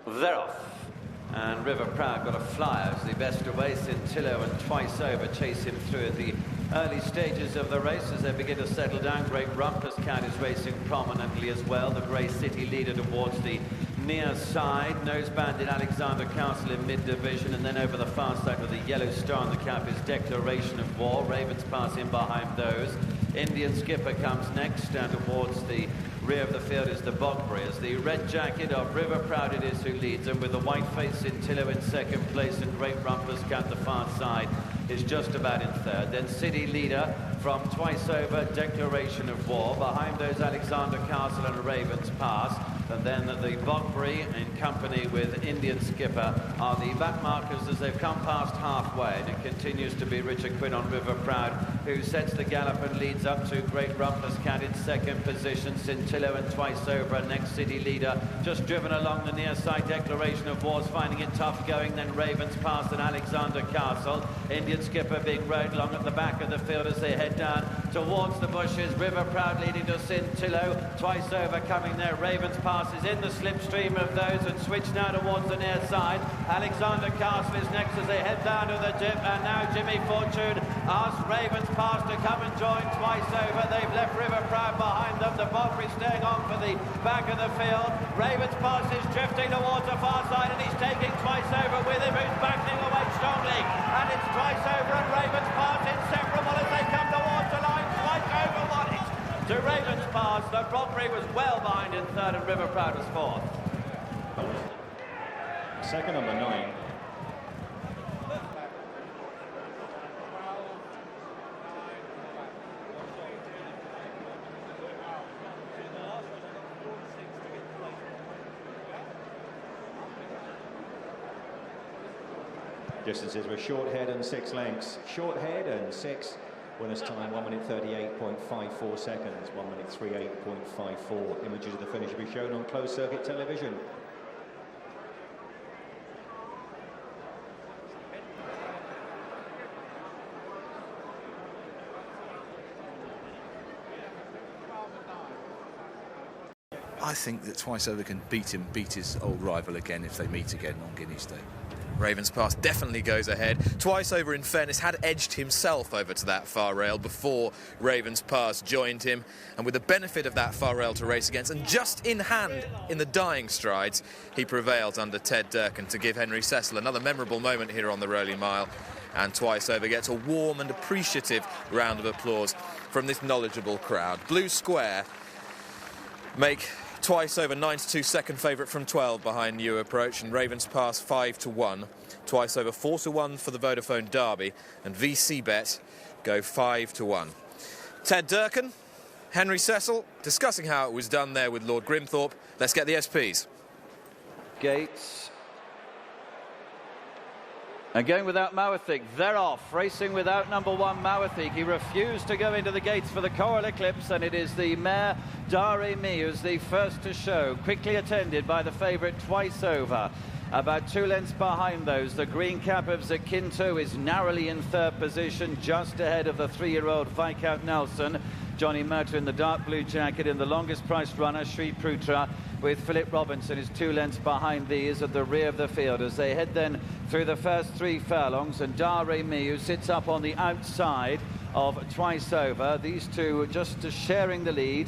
They're off. And River Proud got a flyer as the best away. Cintillo and Twice Over chase him through at the early stages of the race as they begin to settle down. Great Rumpus Cat is racing prominently as well. The Grey City leader towards the near side. Nose Bandit Alexander Castle in mid-division, and then over the far side with the yellow star on the cap is Declaration of War. Ravens pass in behind those. Indian Skipper comes next, and towards the rear of the field is the Bogbury. As the red jacket of River Proud it is who leads, and with the white face Cintillo in second place and Great Rumpus Cat the far side is just about in third. Then City Leader from Twice Over, Declaration of War. Behind those Alexander Castle and Ravens Pass. And then the Bogbury in company with Indian Skipper are the back markers as they've come past halfway. And it continues to be Richard Quinn on River Proud, who sets the gallop and leads up to Great Rumpus Cat in second position. Cintillo and Twice Over, next City Leader, just driven along the near side. Declaration of War's finding it tough going. Then Ravens Pass and Alexander Castle. Indian Skipper being rode along at the back of the field as they head down towards the bushes. River Proud leading to Cintillo. Twice Over coming there. Ravens Pass is in the slipstream of those and switch now towards the near side. Alexander Castle is next as they head down to the dip, and now Jimmy Fortune asks Ravens Pass to come and join Twice Over. They've left River Proud behind them. The Bogbury staying on for the back of the field. Ravens Pass is drifting towards the far side, and he's taking Twice Over with him, who's backing away strongly. And it's Twice Over and Ravens Pass inseparable as they come towards the line. Twice Over won it to Ravens Pass. The Bogbury was well behind in third and River Proud was fourth. Second number 9. Distances were short head and 6 lengths. Short head and 6. Winner's time 1 minute 38.54 seconds. 1 minute 38.54. Images of the finish will be shown on closed circuit television. I think that Twice Over can beat his old rival again if they meet again on Guineas Day. Ravens Pass definitely goes ahead. Twice Over, in fairness, had edged himself over to that far rail before Ravens Pass joined him, and with the benefit of that far rail to race against and just in hand in the dying strides, he prevailed under Ted Durkin to give Henry Cecil another memorable moment here on the Rolling Mile, and Twice Over gets a warm and appreciative round of applause from this knowledgeable crowd. Blue Square make Twice Over 9-2 second favourite from 12 behind New Approach, and Ravens Pass 5-1. Twice Over 4-1 for the Vodafone Derby, and VC Bet go 5-1. Ted Durkin, Henry Cecil, discussing how it was done there with Lord Grimthorpe. Let's get the SPs. Gates. And going without Mawathick, they're off. Racing without number 1 Mawathick. He refused to go into the gates for the Coral Eclipse, and it is the mare Dare Mi who's the first to show. Quickly attended by the favourite Twice Over. About 2 lengths behind those, the green cap of Zakinto is narrowly in third position, just ahead of the 3-year-old Viscount Nelson. Johnny Murtagh in the dark blue jacket in the longest priced runner, Sri Prutra, with Philip Robinson is 2 lengths behind these at the rear of the field as they head then through the first 3 furlongs, and Dare Mi, who sits up on the outside of Twice Over. These two just sharing the lead.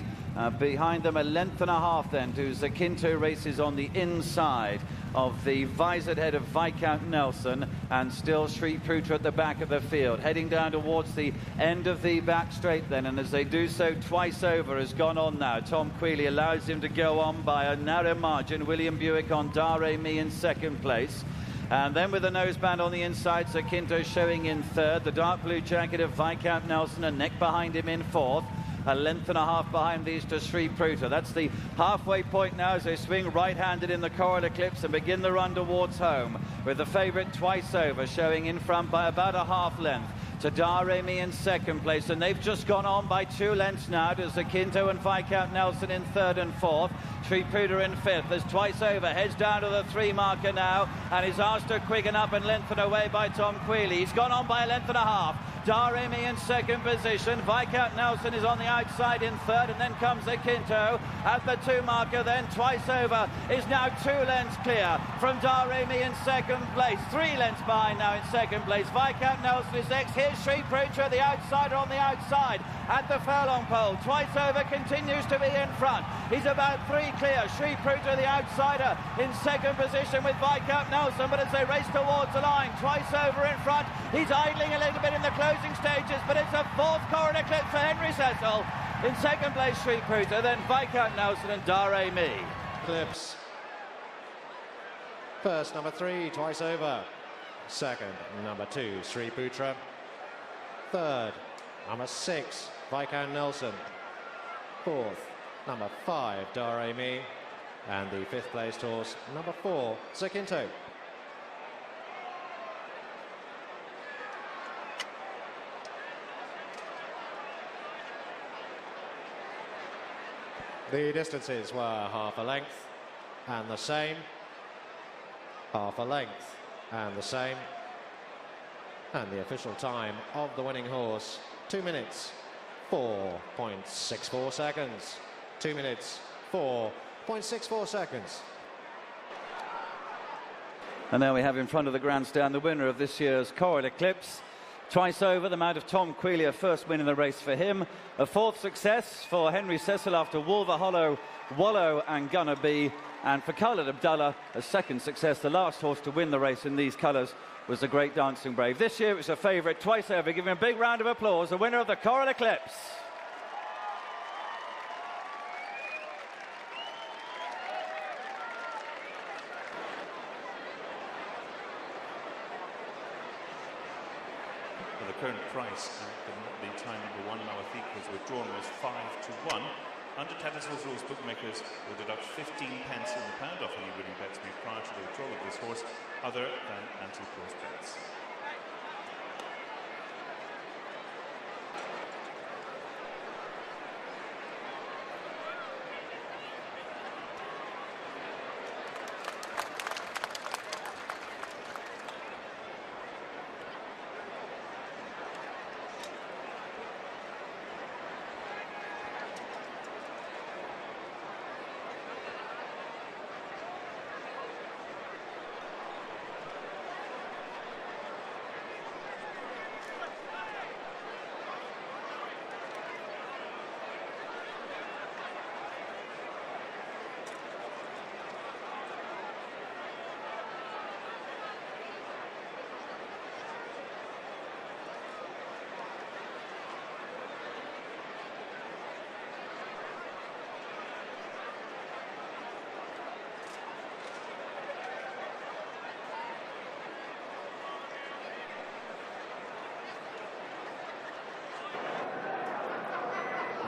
Behind them 1.5 lengths then to Zakinto, races on the inside of the visored head of Viscount Nelson, and still Sri Prutra at the back of the field, heading down towards the end of the back straight then, and as they do so, Twice Over has gone on now. Tom Queally allows him to go on by a narrow margin. William Buick on Dare Mi in second place. And then with the noseband on the inside, Zakinto showing in third. The dark blue jacket of Viscount Nelson, a neck behind him in fourth. 1.5 lengths behind these to Sri Prutra. That's the halfway point now as they swing right-handed in the Coral Eclipse and begin the run towards home, with the favourite Twice Over showing in front by about a 1/2 length to Dare Mi in second place, and they've just gone on by 2 lengths now to Zakinto and Viscount Nelson in third and fourth. Sri Prutra in fifth as Twice Over heads down to the 3 marker now and is asked to quicken up and lengthen away by Tom Queally. He's gone on by 1.5 lengths. Daramy in second position. Viscount Nelson is on the outside in third, and then comes Akinto at the 2 marker. Then Twice Over is now 2 lengths clear from Daramy in second place. 3 lengths behind now in second place. Viscount Nelson is next. Here's Sri Prutra, the outsider on the outside at the furlong pole. Twice Over continues to be in front. He's about 3 clear. Sri Prutra, the outsider, in second position with Viscount Nelson, but as they race towards the line, Twice Over in front. He's idling a little bit in the closing stages, but it's a 4th Coral Eclipse for Henry Cecil. In second place, Sri Prutra, then Viscount Nelson and Daramy. Eclipse. First, number 3, Twice Over. Second, number 2, Sri Prutra. Third, number 6, Viscount Nelson. Fourth, number 5, Daramy. And the 5th placed horse, number 4, Zakinto. The distances were half a length and the same, half a length and the same, and the official time of the winning horse, 2 minutes, 4.64 seconds. 2 minutes, 4.64 seconds. And there we have in front of the grandstand the winner of this year's Coral Eclipse. Twice Over, the mount of Tom Queally, a first win in the race for him. A 4th success for Henry Cecil after Wolver Hollow, Wallow and Gunner B. And for Khaled Abdullah, a 2nd success. The last horse to win the race in these colours was the Great Dancing Brave. This year it was a favourite, Twice Over. Give him a big round of applause, the winner of the Coral Eclipse. The current price at the time number 1 Mawathiq was withdrawn was 5-1. Under Tattersall's rules, bookmakers will deduct 15 pence in the pound off any winning bets made prior to the withdrawal of this horse, other than anti-post bets.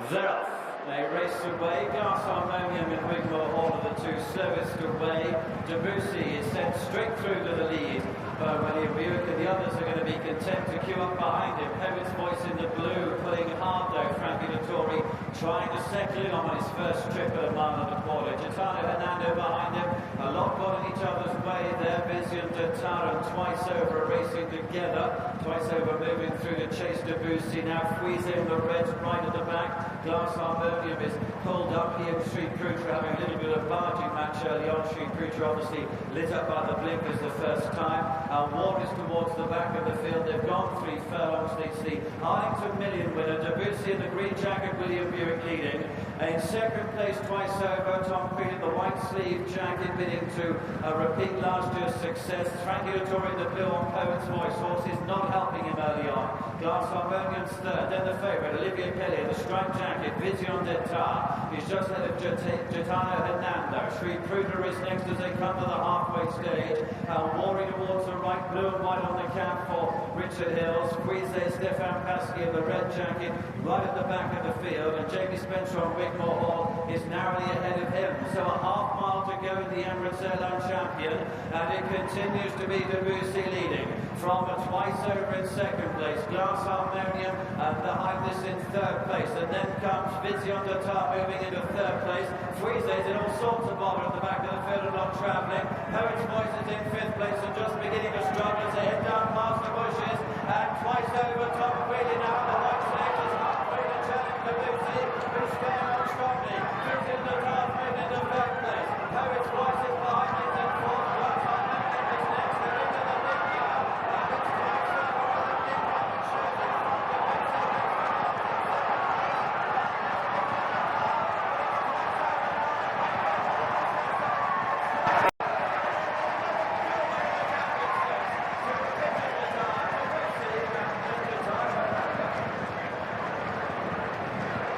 They're off. They race away. Glass Harmonium and Wigmore Hall are the 2 slowest away. Debussy is sent straight through to the lead. But William Buick and the others are going to be content to queue up behind him. Poet's Voice in the blue, pulling hard though. Frankie Dettori trying to settle in on his first trip at a mile and a quarter. Gitano Hernando behind him. A lot got in each other's way there. Vision Datara and Twice Over racing together. Twice Over moving through to chase Debussy. Now Fouise in the red right at the back. Glass Harmonium is pulled up. He and Sri Prutra having a little bit of barging match early on. Sri Prutra obviously lit up by the blinkers the first time. War is towards the back of the field. They've gone 3 furlongs. They see Arlington Million winner, Debussy in the green jacket, William Buick leading. In second place, Twice Over, Tom Queally in the white sleeve jacket, bidding to repeat last year's success. Frankie Dettori in the blue on Poet's Voice. Horse is not helping him early on. Glass Harmonium's third, then the favourite, Olivier Pellier, the striped jacket, Vision d'Etat. He's just ahead of Gitano Hernando. Sri Prutra is next as they come to the halfway stage. Warring towards the right, blue and white on the cap for Richard Hills. Fouise Stefan Pasky in the red jacket, right at the back of the field. And Jamie Spencer on Wigmore Hall is narrowly ahead of him. So a half mile to go in the Emirates Airline Champion. And it continues to be Debussy leading. From a Twice Over in second place, Glass Harmonium behind this in third place, and then comes Vision d'Etat moving into third place. Fouise is in all sorts of bother at the back of the field and not travelling. Poet's Voice is in 5th place and just beginning to struggle as they head down past the bushes, and Twice over. Tom Queally now at the white stages. Halfway to turning Debussy, who's staying on strongly. Who's in the top, in the third place. Poet's Voice is behind it in fourth. Works on Magnet is next. They're into the big now. And it's Twice Over on the big coming shortly from Debussy.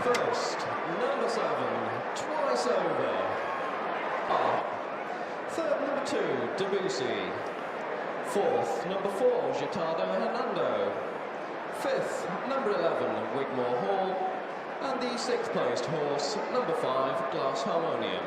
First, number 7, Twice Over. Third, number 2, Debussy. Fourth, number 4, Gitado Hernando. Fifth, number 11, Wigmore Hall. And the 6th placed horse, number 5, Glass Harmonium.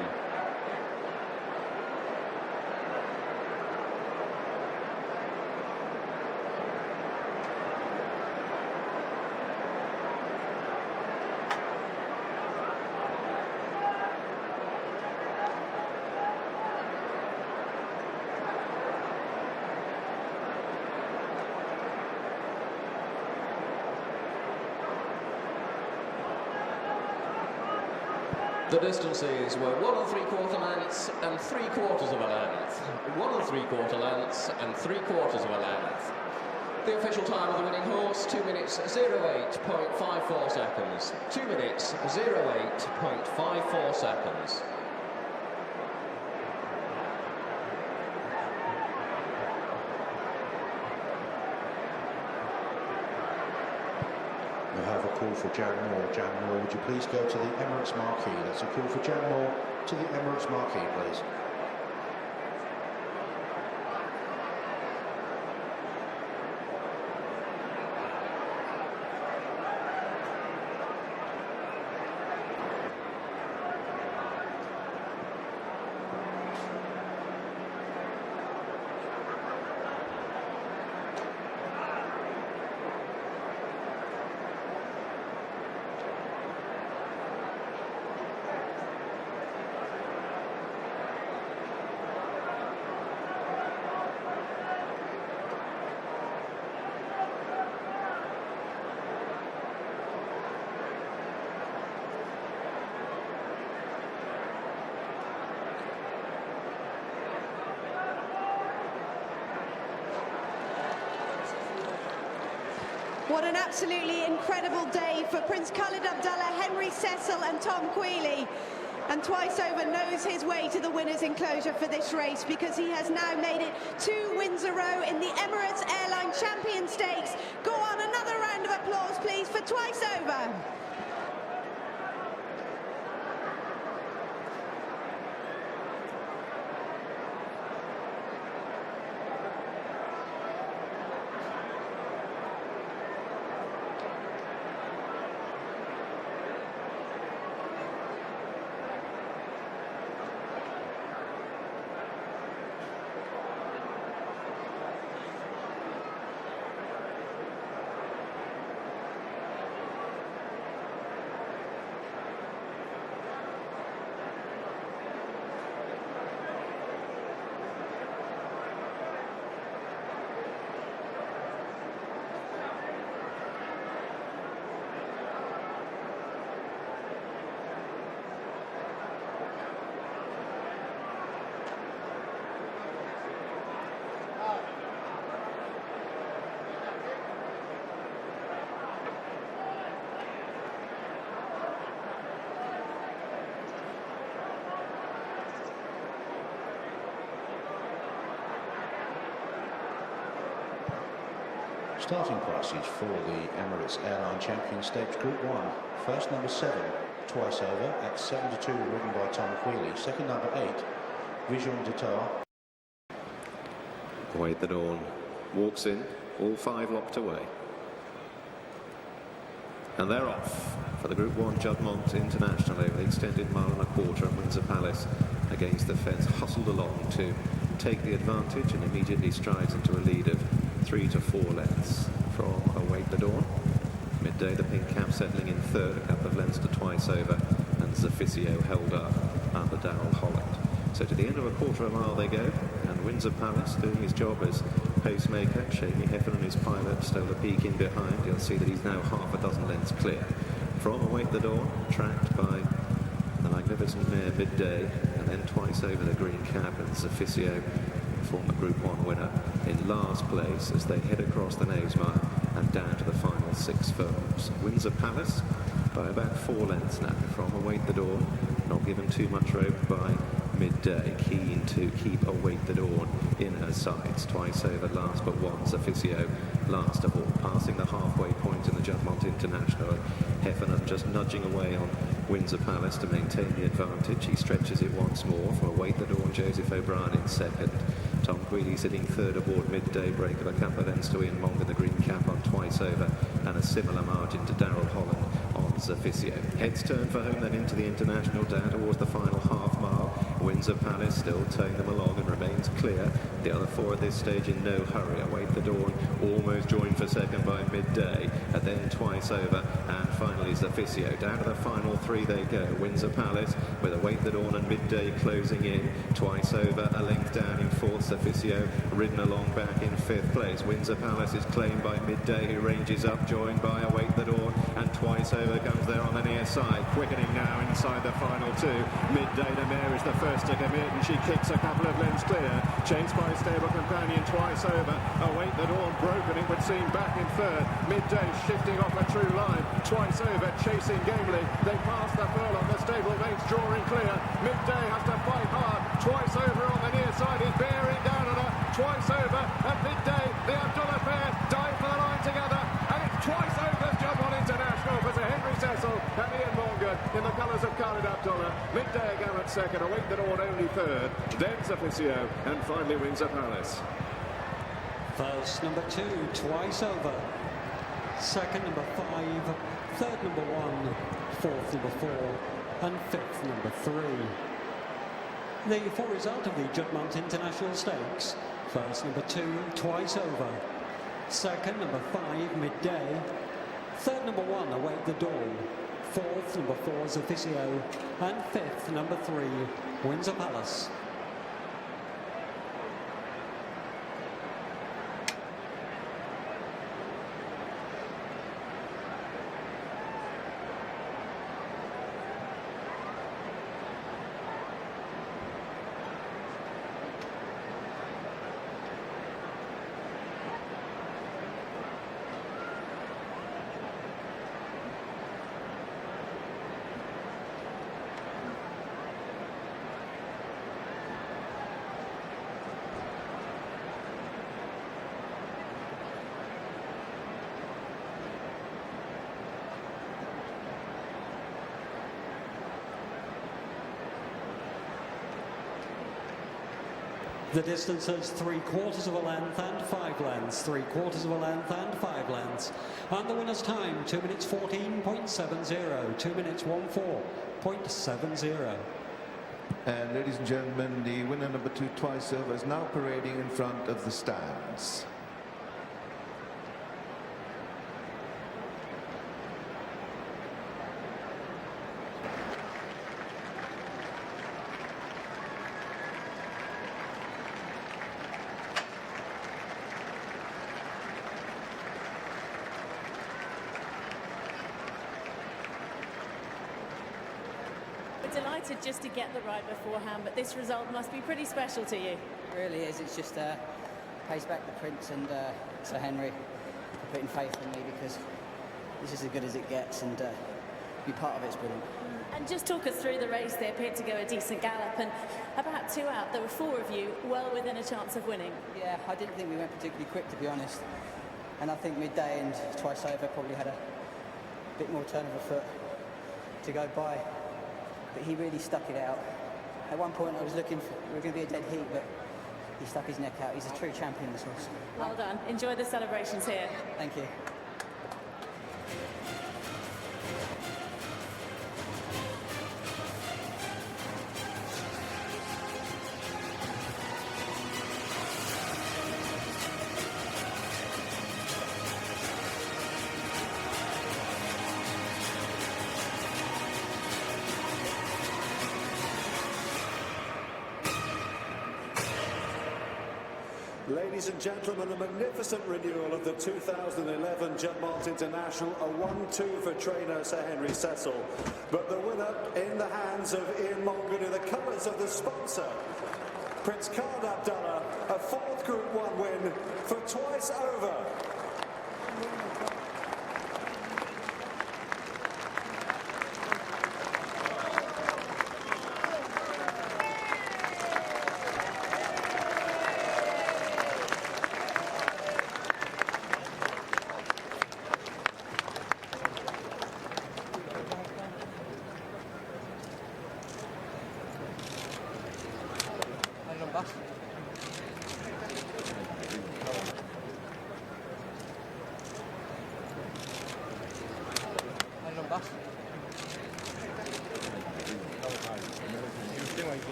The distances were 1 3/4 lengths and 3/4 of a length. 1 3/4 lengths and 3/4 of a length. The official time of the winning horse, 2 minutes 08.54 seconds. 2 minutes 08.54 seconds. We have a call for Jan Moore. Jan Moore, would you please go to the Emirates Marquee? That's a call for Jan Moore to the Emirates Marquee, please. What an absolutely incredible day for Prince Khalid Abdallah, Henry Cecil and Tom Queally. And Twice Over knows his way to the winner's enclosure for this race because he has now made it 2 wins a row in the Emirates Airline Champion Stakes. Go on, another round of applause please for Twice Over. Starting prices for the Emirates Airline Champion Stakes Group 1. First, number 7, Twice Over, at 7-2, ridden by Tom Queally. Second, number 8, Vision d'Etat. Await the Dawn walks in, all 5 locked away. And they're off for the Group 1 Juddmonte International over the extended 1.25 mile at Windsor Palace against the fence, hustled along to take the advantage and immediately strides into a lead of 3 to 4 lengths from Await the Dawn. Midday, the pink cap settling in third, a couple of lengths to Twice Over, and Zafisio held up under Darrell Holland. So to the end of a quarter of a mile they go, and Windsor Palace doing his job as pacemaker. Shamey Heffernan, his pilot, stole a peek in behind. You'll see that he's now half a dozen lengths clear. From Await the Dawn, tracked by the magnificent mare Midday, and then twice over the green cap, and Zofficio, former Group 1 winner, in last place as they head across the Knavesmire and down to the final 6 furlongs. Windsor Palace by about 4 lengths now from Await the Dawn, not given too much rope by Midday, keen to keep Await the Dawn in her sights. Twice over, last but one, Zofficio last of all, passing the halfway point in the Juddmonte International. Heffernan just nudging away on Windsor Palace to maintain the advantage. He stretches it once more from Await the Dawn, Joseph O'Brien in second. Tom Queally sitting third aboard Midday, break of a couple of lengths to Ian Monk in the green cap on Twice Over, and a similar margin to Darrell Holland on Zofficio. Heads turn for home then into the International, down towards the final half mile. Windsor Palace still towing them along and remains clear. The other 4 at this stage in no hurry. Await the Dawn almost joined for second by Midday, and then Twice Over, and finally Zofficio. Down to the final 3 they go. Windsor Palace with Await the Dawn and Midday closing in. Twice Over a length down in 4th. Zofficio ridden along back in 5th place. Windsor Palace is claimed by Midday, who ranges up, joined by Await the Dawn, and Twice Over comes there on the near side, quickening now inside the final 2. Midday, the mare, is the first to commit, and she kicks a couple of lengths clear, chased by stable companion Twice Over. Await the Dawn broken, it would seem, back in 3rd. Midday shifting off a true line. Twice Over chasing gamely. They pass the furlong, the stable mates drawing clear. Midday has to fight hard. Twice Over on the near side is bearing down on her. Twice Over and Midday, the Abdullah pair dive for the line together, and it's Twice Over's Juddmonte International for Sir Henry Cecil and Ian Morgan in the colours of Khalid Abdullah. Midday again at second, Await the Dawn only 3rd, then Zofficio, and finally Windsor Palace. First, number 2, Twice Over. Second, number 5. Third, number 1. Fourth, number 4. And fifth, number 3. The full result of the Juddmonte International Stakes. First, number 2, Twice Over. Second, number 5, Midday. Third, number 1, Await the Dawn. Fourth, number 4, Zofficio. And fifth, number 3, Windsor Palace. The distances 3/4 of a length and 5 lengths, 3/4 of a length and 5 lengths. And the winner's time, 2 minutes 14.70, 2 minutes 14.70. And ladies and gentlemen, the winner number 2, Twice Over, is now parading in front of the stands. Delighted just to get the ride beforehand, but this result must be pretty special to you. It really is. It's just pays back the Prince and Sir Henry for putting faith in me, because this is as good as it gets, and be part of it's brilliant. And just talk us through the race. They appeared to go a decent gallop, and about 2 out, there were 4 of you well within a chance of winning. Yeah, I didn't think we went particularly quick, to be honest, and I think Midday and Twice Over probably had a bit more turn of a foot to go by. But he really stuck it out. At one point I was looking for, we were going to be a dead heat, but he stuck his neck out. He's a true champion, this horse. Well done. Enjoy the celebrations here. Thank you. Ladies and gentlemen, a magnificent renewal of the 2011 Juddmonte International, a 1-2 for trainer Sir Henry Cecil. But the winner in the hands of Ian Mulgrew, the colours of the sponsor. Prince Khalid Abdullah, a 4th Group 1 win for Twice Over.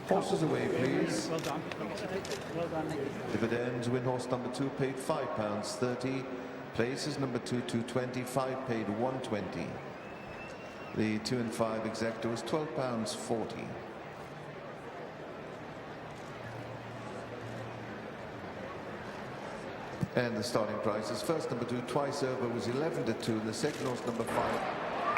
Horses away, please. Well done. Well done, Nicky. Dividends, win horse number 2 paid £5.30. Places number 2 225 paid £1.20. The 2 and 5 exacta was £12.40. And the starting prices. First number 2 Twice Over was 11-2, and the second horse number 5.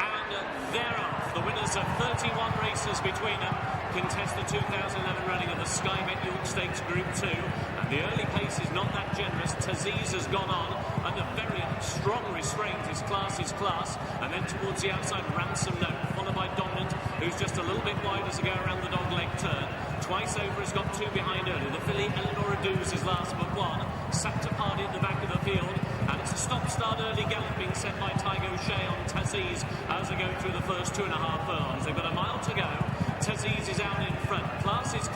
And thereof, the winners of 31 races between them contest the 2011 running of the Sky Bet York Stakes Group 2, and the early pace is not that generous. Taziz has gone on under very strong restraint. His class is class, and then towards the outside, Ransom Note, followed by Dominant, who's just a little bit wide as they go around the dog leg turn. Twice Over has got 2 behind early. The filly Eleanor Aduz is last but 1. Sapta Party at the back of the field, and it's a stop-start early gallop being set by Tygo Shea on Taziz as they go through the first 2.5 furlongs. They've got a mile to go. Taziz is out in front. Class is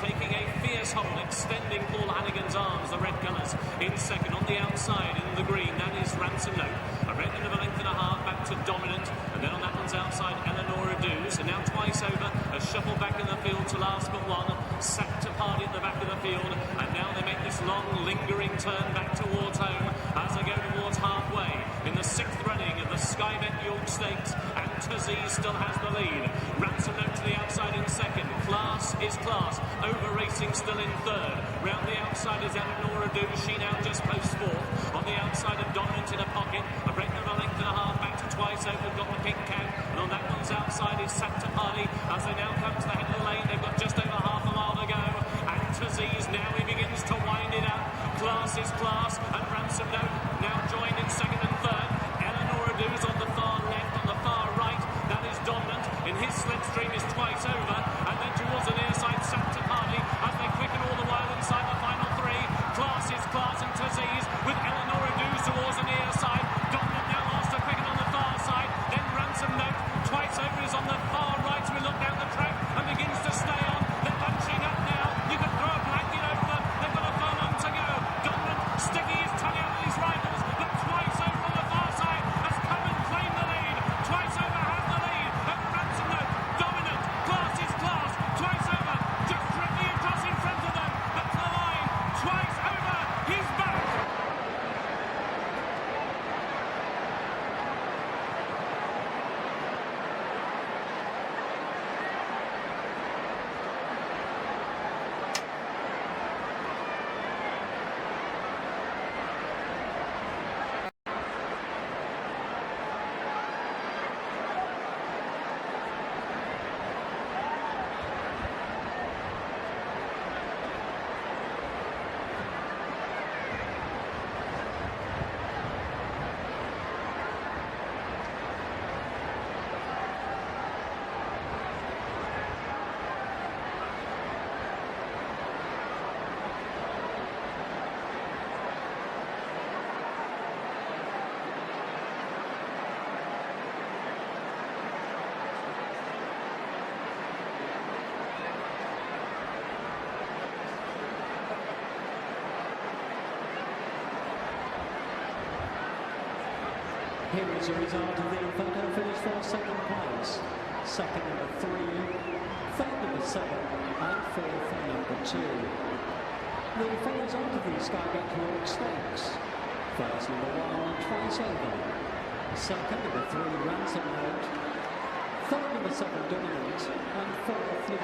taking a fierce hold, extending Paul Hannigan's arms, the red colours. In second, on the outside, in the green, that is Ransom Note. A red of a length and a half back to Dominant, and then on that one's outside, Eleanor Aduz. And now Twice Over, a shuffle back in the field to last but 1. Sapta Party at the back of the field, and now they make this long, lingering turn back towards home as they go towards halfway. In the 6th running of the Sky Bet York Stakes, and Taziz still has the lead. Ransom Note to the outside in second. Class is class. Over Racing still in third. Round the outside is Eleanor Aduz. She now just posts 4th. On the outside of Dominant in a pocket. A break of a length and a half back to Twice Over. Got the pink cap. And on that one's outside is Sapta Party. As they now come to the head of the lane, they've got just over half a mile to go. And Taziz now he begins to wind it up. Class is class. And Ransom Note now joined in second and third. Eleanor Aduz on the far left, on the far right. That is Dominant. In his slipstream is Twice Over. And then towards the near side, Sapta Party as they quicken all the while inside the final 3. Class is class, and Taziz with Eleanor Aduz towards the near side. Dominant now lost to quicken on the far side. Then Ransom Note. Twice Over is on the far right. We look down the track and begins to stay on. They're bunching up now. You can throw a blanket over them. They've got a furlong to go. Dominant sticking his tongue out at his rivals, but Twice Over on the far side has come and claimed the lead. Twice Over has the lead, and Ransom Note, Dominant, class is class. Twice Over just drifting across in front of them. Up to the line. Twice Over, he's back. Here is the result of the photo finish for second place. Second number 3, third number 7, and fourth, number 2. The followers of the Sky Bet York Stakes. First, number 1, Twice Over. Second, number 3, Ransom Note. Third, number 7, Dominant. And fourth, number